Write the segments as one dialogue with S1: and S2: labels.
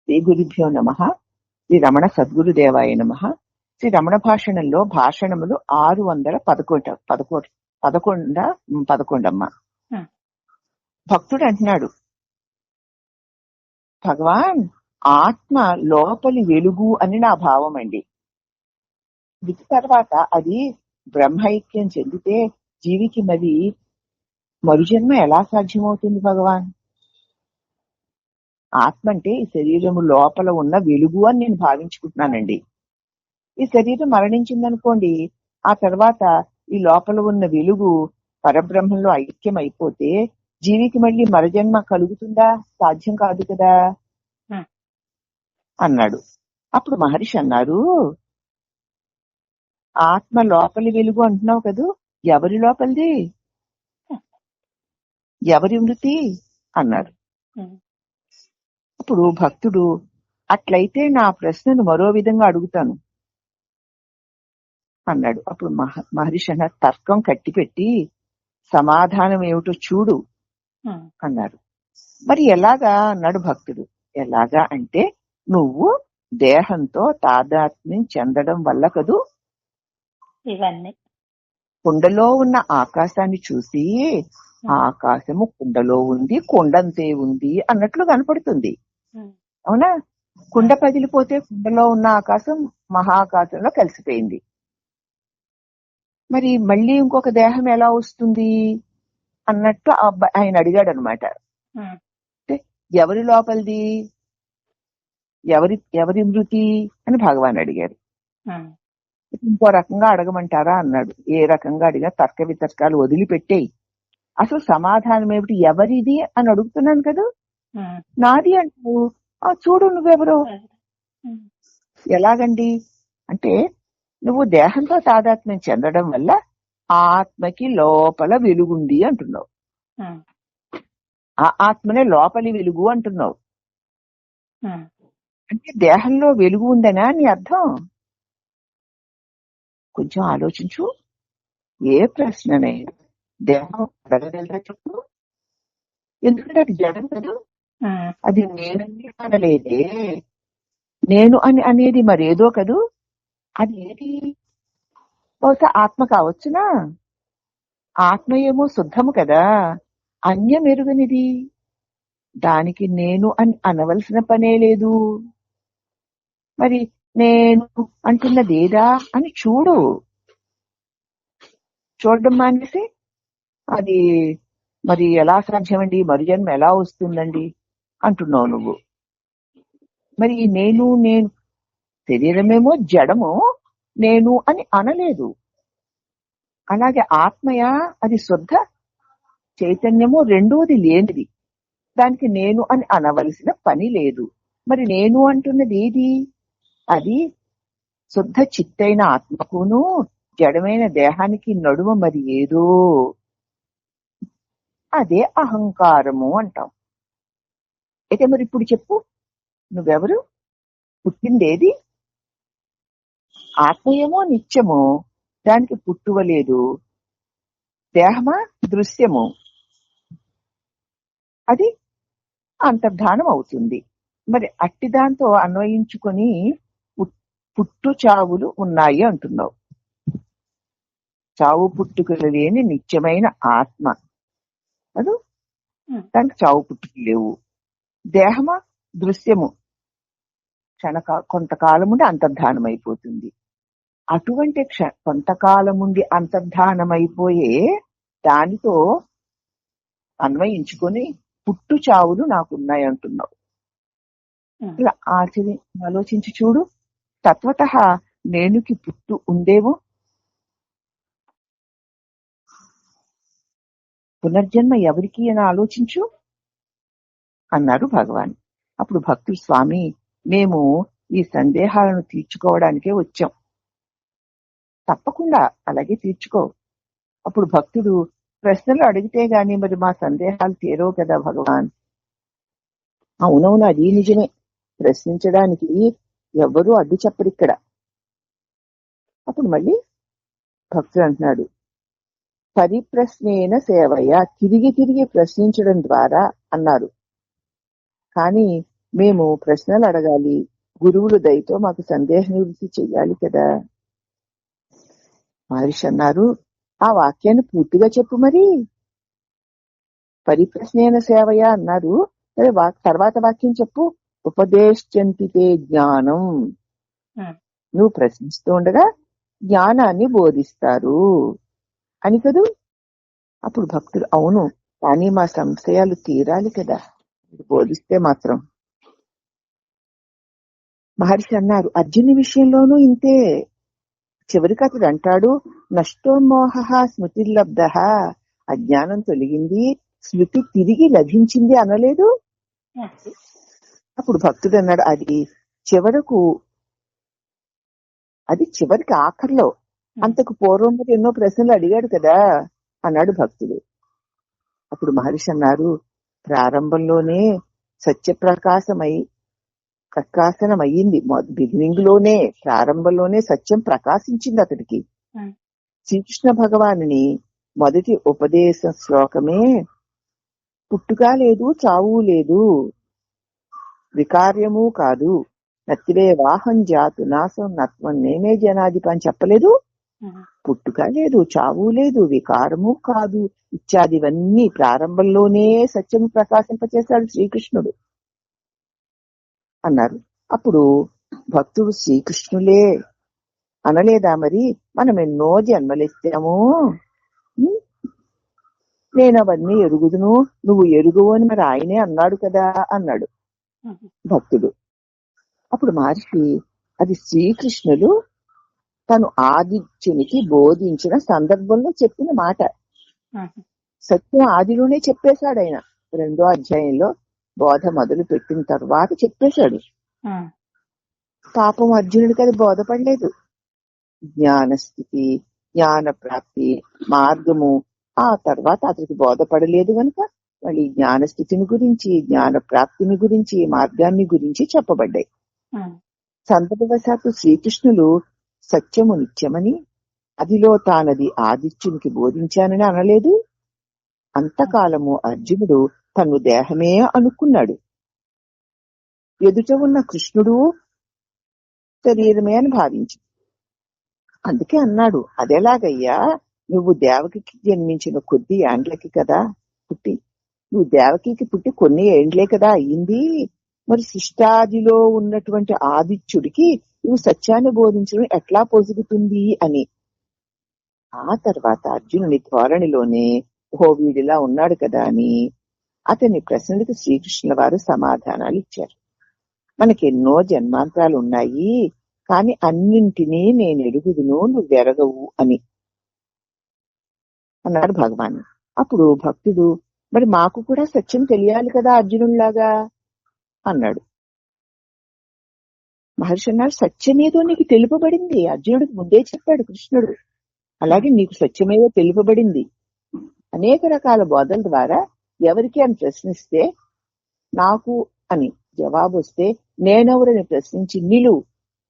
S1: శ్రీ గురుభ్యో నమః. శ్రీ రమణ సద్గురుదేవాయ నమః. శ్రీ రమణ భాషణంలో భాషణములు 611 భక్తుడు అంటున్నాడు, భగవాన్ ఆత్మ లోపలి వెలుగు అని నా భావం అండి. మృతి తర్వాత అది బ్రహ్మైక్యం చెందితే జీవికి మరి మరుజన్మ ఎలా సాధ్యమవుతుంది భగవాన్? ఆత్మ అంటే ఈ శరీరము లోపల ఉన్న వెలుగు అని నేను భావించుకుంటున్నానండి. ఈ శరీరం మరణించిందనుకోండి, ఆ తర్వాత ఈ లోపల ఉన్న వెలుగు పరబ్రహ్మంలో ఐక్యం అయిపోతే జీవికి మళ్ళీ మరజన్మ కలుగుతుందా? సాధ్యం కాదు కదా అన్నాడు. అప్పుడు మహర్షి అన్నారు, ఆత్మ లోపలి వెలుగు అంటున్నావు కదూ, ఎవరి లోపలిది, ఎవరి మృతి అన్నారు. అప్పుడు భక్తుడు, అట్లయితే నా ప్రశ్నను మరో విధంగా అడుగుతాను అన్నాడు. అప్పుడు మహర్షి అన్న తర్కం కట్టిపెట్టి సమాధానం ఏమిటో చూడు అన్నారు. మరి ఎలాగా అన్నాడు భక్తుడు. ఎలాగా అంటే, నువ్వు దేహంతో తాదాత్మ్యం చెందడం వల్ల కదూ
S2: ఇవన్నీ
S1: కుండలో ఉన్న ఆకాశాన్ని చూసి ఆకాశము కుండలో ఉంది, కుండంతే ఉంది అన్నట్లు కనపడుతుంది. అవునా? కుండ పగిలిపోతే కుండలో ఉన్న ఆకాశం మహాకాశంలో కలిసిపోయింది. మరి మళ్ళీ ఇంకొక దేహం ఎలా వస్తుంది అన్నట్టు ఆయన అడిగాడు అనమాట. ఎవరి లోపలిది, ఎవరి మృతి అని భగవాన్ అడిగారు. ఇంకో రకంగా అడగమంటారా అన్నాడు. ఏ రకంగా అడిగా తర్క వితర్కాలు వదిలిపెట్టేయి. అసలు సమాధానం ఏమిటి? ఎవరిది అని అడుగుతున్నాను కదా. నాది అంటూ చూడు నువ్వెవరు. ఎలాగండి అంటే, నువ్వు దేహంతో తాదాత్మ్యం చెందడం వల్ల ఆత్మకి లోపల వెలుగుంది అంటున్నావు. ఆ ఆత్మనే లోపలి వెలుగు అంటున్నావు. అంటే దేహంలో వెలుగు ఉందనా నీ అర్థం? కొంచెం ఆలోచించు. ఏ ప్రశ్ననైనా దేహం అడగగలరా చెప్పు? ఎందుకంటే అది జడం కదా. అది నేనని అనలేదే. నేను అని అనేది మరేదో కదూ. అది ఏది? బహుశా ఆత్మ కావచ్చునా? ఆత్మ ఏమో శుద్ధము కదా, అన్యమెరుగనిది. దానికి నేను అని అనవలసిన పనే లేదు. మరి నేను అంటున్నదేదా అని చూడు. చూడడం మానేసి అది మరి ఎలా సాధ్యమండి, మరుజన్మ ఎలా వస్తుందండి అంటున్నావు నువ్వు. మరి నేను శరీరమేమో జడము, నేను అని అనలేదు. అలాగే ఆత్మయా, అది శుద్ధ చైతన్యము, రెండోది లేనిది. దానికి నేను అని అనవలసిన పని లేదు. మరి నేను అంటున్నది ఏది? అది శుద్ధ చిత్తైన ఆత్మకును జడమైన దేహానికి నడుమ మరి ఏదో, అదే అహంకారము అంటాం. అయితే మరి ఇప్పుడు చెప్పు, నువ్వెవరు? పుట్టిందేది? ఆత్మ ఏమో నిత్యము, దానికి పుట్టువలేదు. దేహమా దృశ్యము, అది అంతర్ధానం అవుతుంది. మరి అట్టి దాంతో అన్వయించుకొని పుట్టు చావులు ఉన్నాయి అంటున్నావు. చావు పుట్టుకలు లేని నిత్యమైన ఆత్మ అది, దానికి చావు పుట్టుకలు లేవు. దేహమా దృశ్యము, కొంతకాలం ఉండి అంతర్ధానం అయిపోతుంది. అటువంటి కొంతకాలం ఉండి అంతర్ధానమైపోయే దానితో అన్వయించుకొని పుట్టు చావులు నాకున్నాయి అంటున్నావు. ఇలా ఆలోచించి చూడు. తత్వతః నేనుకి పుట్టు ఉందేమో. పునర్జన్మ ఎవరికి అని ఆలోచించు అన్నారు భగవాన్. అప్పుడు భక్తుడు, స్వామి మేము ఈ సందేహాలను తీర్చుకోవడానికే వచ్చాం. తప్పకుండా అలాగే తీర్చుకో. అప్పుడు భక్తుడు, ప్రశ్నలు అడిగితే గాని మరి మా సందేహాలు తీరవు కదా భగవాన్. అవునవును, అది నిజమే. ప్రశ్నించడానికి ఎవ్వరూ అడ్డు చెప్పరు ఇక్కడ. అప్పుడు మళ్ళీ భక్తుడు అంటున్నాడు, పరిప్రశ్నేన సేవయ, తిరిగి తిరిగి ప్రశ్నించడం ద్వారా అన్నారు. కానీ మేము ప్రశ్నలు అడగాలి, గురువులు దయతో మాకు సందేహ నివృత్తి చెయ్యాలి కదా. మహర్షి అన్నారు, ఆ వాక్యాన్ని పూర్తిగా చెప్పు మరి. పరిప్రశ్నేన సేవయ అన్నారు, సరే తర్వాత వాక్యం చెప్పు. ఉపదేశంతితే జ్ఞానం, నువ్వు ప్రశ్నిస్తూ ఉండగా జ్ఞానాన్ని బోధిస్తారు అని కదూ. అప్పుడు భక్తులు, అవును, కానీ మా సంశయాలు తీరాలి కదా బోధిస్తే మాత్రం. మహర్షి అన్నారు, అర్జుని విషయంలోనూ ఇంతే. చివరికి అతడు అంటాడు, నష్టోమోహ స్మృతిర్లబ్ధ, అజ్ఞానం తొలగింది, స్మృతి తిరిగి లభించింది అనలేదు. అప్పుడు భక్తుడు అన్నాడు, అది చివరికి ఆఖరిలో, అంతకు పూర్వం ఎన్నో ప్రశ్నలు అడిగాడు కదా అన్నాడు భక్తుడు. అప్పుడు మహర్షి అన్నారు, ప్రారంభంలోనే ప్రకాశనమయ్యింది. బిగినింగ్ లోనే, ప్రారంభంలోనే సత్యం ప్రకాశించింది అతడికి. శ్రీకృష్ణ భగవానుని మొదటి ఉపదేశ శ్లోకమే, పుట్టుక లేదు, చావు లేదు, వికార్యము కాదు, నత్తివే వాహం జాతు నాశం నత్వం నేనే జనాధిప అని చెప్పలేదు. పుట్టుక లేదు, చావు లేదు, వికారము కాదు ఇత్యాదివన్నీ ప్రారంభంలోనే సత్యము ప్రకాశింపచేశాడు శ్రీకృష్ణుడు అన్నారు. అప్పుడు భక్తుడు శ్రీకృష్ణులే అనలేదా మరి? మనం ఎన్నో జన్మలెత్తాము, నేను అవన్నీ ఎరుగుదును, నువ్వు ఎరుగవు అని మరి ఆయనే అన్నాడు కదా అన్నాడు భక్తుడు. అప్పుడు మహర్షి, అది శ్రీకృష్ణుడు తను ఆదిత్యునికి బోధించిన సందర్భంలో చెప్పిన మాట. సత్యం ఆదిలోనే చెప్పేశాడు ఆయన. 2వ అధ్యాయంలో బోధ మొదలు పెట్టిన తర్వాత చెప్పేశాడు. పాపం అర్జునుడికి అది బోధపడలేదు. జ్ఞానస్థితి, జ్ఞాన ప్రాప్తి, మార్గము ఆ తర్వాత అతనికి బోధపడలేదు కనుక మళ్ళీ జ్ఞానస్థితిని గురించి, జ్ఞాన ప్రాప్తిని గురించి, మార్గాన్ని గురించి చెప్పబడ్డాయి. సందర్భవశాత్తు శ్రీకృష్ణులు సత్యము నిత్యమని, అదిలో తానది ఆదిత్యునికి బోధించానని అనలేదు. అంతకాలము అర్జునుడు తను దేహమే అనుకున్నాడు. ఎదుట ఉన్న కృష్ణుడు శరీరమే అని భావించి, అందుకే అన్నాడు, అదెలాగయ్యా, నువ్వు దేవకికి జన్మించిన కొద్ది ఏండ్లకి కదా పుట్టి, నువ్వు దేవకికి పుట్టి కొన్ని ఏండ్లే కదా అయ్యింది, మరి సృష్టాదిలో ఉన్నటువంటి ఆదిత్యుడికి నువ్వు సత్యాన్ని బోధించడం ఎట్లా పొసుగుతుంది అని. ఆ తర్వాత అర్జునుని ధోరణిలోనే వీడిలా ఉన్నాడు కదా అని అతని ప్రశ్నలకు శ్రీకృష్ణుల వారు సమాధానాలు ఇచ్చారు. మనకెన్నో జన్మాంతరాలు ఉన్నాయి, కాని అన్నింటినీ నేను ఎరుగుదును, నువ్వెరగవు అని అన్నాడు భగవాన్. అప్పుడు భక్తుడు, మరి మాకు కూడా సత్యం తెలియాలి కదా అర్జునుడిలాగా అన్నాడు. మహర్షి అన్నారు, సత్యమేదో నీకు తెలుపబడింది, అర్జునుడికి ముందే చెప్పాడు కృష్ణుడు. అలాగే నీకు సత్యమేదో తెలుపబడింది. అనేక రకాల బోధల ద్వారా ఎవరికి అని ప్రశ్నిస్తే నాకు అని జవాబు వస్తే నేనెవరని ప్రశ్నించి నిలువు,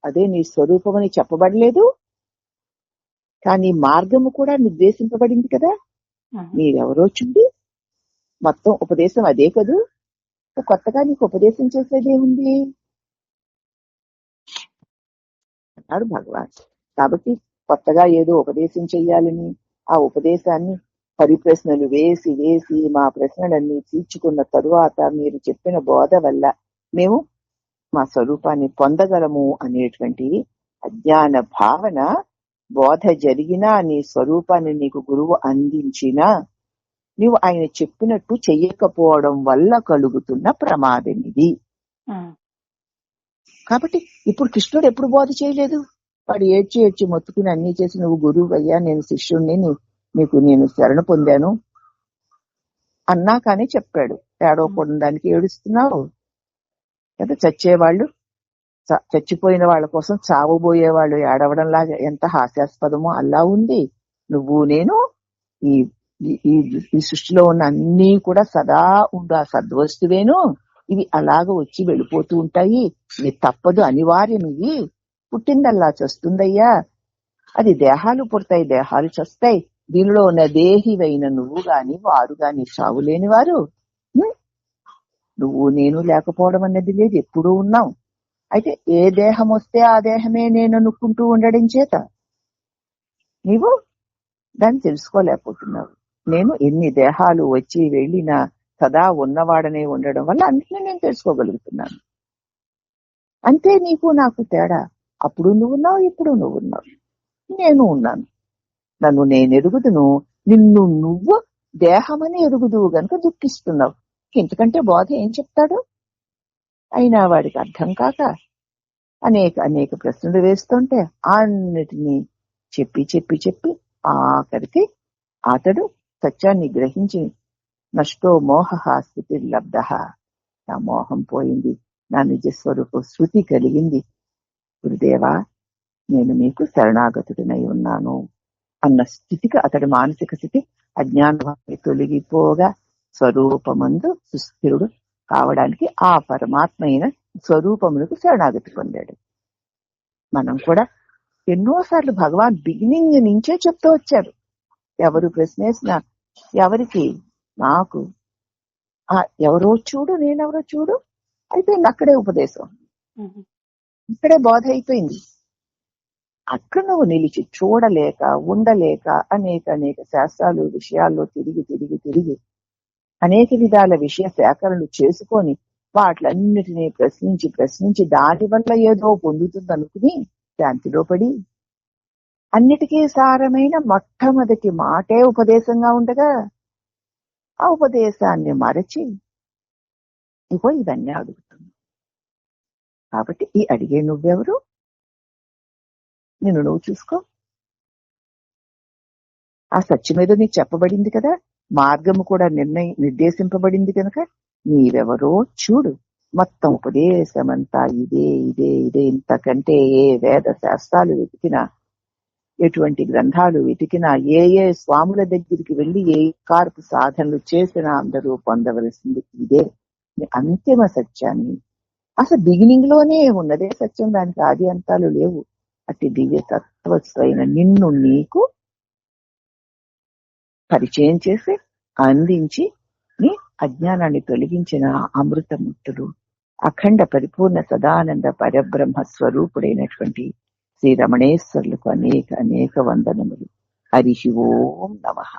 S1: అదే నీ స్వరూపమని చెప్పబడలేదు. కానీ మార్గము కూడా నిర్దేశింపబడింది కదా, నీవెవరో చూడు, మొత్తం ఉపదేశం అదే కదూ, కొత్తగా నీకు ఉపదేశం చేసేదేముంది అన్నాడు భగవాన్. కాబట్టి కొత్తగా ఏదో ఉపదేశం చెయ్యాలని ఆ ఉపదేశాన్ని పరిప్రశ్నలు వేసి వేసి మా ప్రశ్నలన్నీ తీర్చుకున్న తరువాత మీరు చెప్పిన బోధ వల్ల మేము మా స్వరూపాన్ని పొందగలము అనేటువంటి అజ్ఞాన భావన, బోధ జరిగినా నీ స్వరూపాన్ని నీకు గురువు అందించినా నీవు ఆయన చెప్పినట్టు చెయ్యకపోవడం వల్ల కలుగుతున్న ప్రమాదం ఇది. కాబట్టి ఇప్పుడు కృష్ణుడు ఎప్పుడు బోధ చేయలేదు, వాడు ఏడ్చి మొత్తుకుని అన్ని చేసి నువ్వు గురువు అయ్యా, నేను శిష్యుణ్ణి, నీకు నేను శరణ పొందాను అన్నా కానీ చెప్పాడు. ఏడవకూడడానికి ఏడుస్తున్నావు కదా, చచ్చిపోయిన వాళ్ళ కోసం చావబోయే వాళ్ళు ఏడవడం లాగా ఎంత హాస్యాస్పదమో అలా ఉంది. నువ్వు నేను ఈ సృష్టిలో ఉన్న అన్ని కూడా సదా ఉండు ఆ సద్వస్తువేను, ఇవి అలాగ వచ్చి వెళ్ళిపోతూ ఉంటాయి, ఇది తప్పదు, అనివార్యం, ఇవి పుట్టిందల్లా చస్తుందయ్యా, అది దేహాలు పుడతాయి, దేహాలు చస్తాయి, దీనిలో ఉన్న దేహివైన నువ్వు గాని వారు గాని చావులేని వారు, నువ్వు నేను లేకపోవడం అన్నది లేదు, ఎప్పుడూ ఉన్నావు. అయితే ఏ దేహం వస్తే ఆ దేహమే నేను అనుకుంటూ ఉండడం చేత నీవు దాన్ని తెలుసుకోలేకపోతున్నావు. నేను ఎన్ని దేహాలు వచ్చి వెళ్ళినా సదా ఉన్నవాడనే ఉండడం వల్ల అన్నిటినీ నేను తెలుసుకోగలుగుతున్నాను. అంతే నీకు నాకు తేడా. అప్పుడు నువ్వున్నావు, ఇప్పుడు నువ్వున్నావు, నేను ఉన్నాను. నన్ను నేను ఎరుగుదును, నిన్ను నువ్వు దేహమని ఎరుగుదువు గనుక దుఃఖిస్తున్నావు. ఇంతకంటే బోధ ఏం చెప్తాడు? అయినా వాడికి అర్థం కాక అనేక ప్రశ్నలు వేస్తుంటే అన్నిటినీ చెప్పి చెప్పి చెప్పి ఆఖరికి అతడు సత్యాన్ని గ్రహించి నష్టో మోహ స్థితి లబ్ధ, నా మోహం పోయింది, నా నిజస్వరూప శృతి కలిగింది, గురుదేవా నేను మీకు శరణాగతుడినై ఉన్నాను అన్న స్థితికి అతడి మానసిక స్థితి అజ్ఞానాన్ని తొలగిపోగా స్వరూపమందు సుస్థిరుడు కావడానికి ఆ పరమాత్మ అయిన స్వరూపములకు శరణాగతి పొందాడు. మనం కూడా ఎన్నోసార్లు భగవాన్ బిగినింగ్ నుంచే చెప్తూ వచ్చారు. ఎవరు ప్రశ్నేసినా ఎవరికి నాకు ఎవరో చూడు నేనెవరో చూడు అయిపోయింది. అక్కడే ఉపదేశం, ఇక్కడే బోధ అయిపోయింది. అక్కడ నువ్వు నిలిచి చూడలేక ఉండలేక అనేక శాస్త్రాలు విషయాల్లో తిరిగి అనేక విధాల విషయ సేకరణలు చేసుకొని వాటిలన్నిటినీ ప్రశ్నించి దానివల్ల ఏదో పొందుతుందనుకుని శాంతిలో పడి అన్నిటికీ సారమైన మొట్టమొదటి మాటే ఉపదేశంగా ఉండగా ఆ ఉపదేశాన్ని మరచి ఇగో ఇవన్నీ అడుగుతుంది. కాబట్టి ఈ అడిగే నువ్వెవరు? నిన్ను నువ్వు చూసుకో. ఆ సత్యమేదో నీకు చెప్పబడింది కదా, మార్గము కూడా నిర్దేశింపబడింది కనుక నీవెవరో చూడు. మొత్తం ఉపదేశమంతా ఇదే ఇంతకంటే ఏ వేద శాస్త్రాలు వెతికినా, ఎటువంటి గ్రంథాలు వెతికినా, ఏ స్వాముల దగ్గరికి వెళ్లి ఏ కార్పు సాధనలు చేసినా అందరూ పొందవలసింది ఇదే అంతిమ సత్యాన్ని. అసలు బిగినింగ్ లోనే ఉన్నదే సత్యం, దానికి ఆది అంతాలు లేవు. అట్టి దివ్య తత్వస్థైన నిన్ను నీకు పరిచయం చేసి అందించి నీ అజ్ఞానాన్ని తొలగించిన అమృతమూర్తులు అఖండ పరిపూర్ణ సదానంద పరబ్రహ్మ స్వరూపుడైనటువంటి శ్రీ రమణేశ్వర్లకు అనేక వందనములు. హరి ఓం నమః.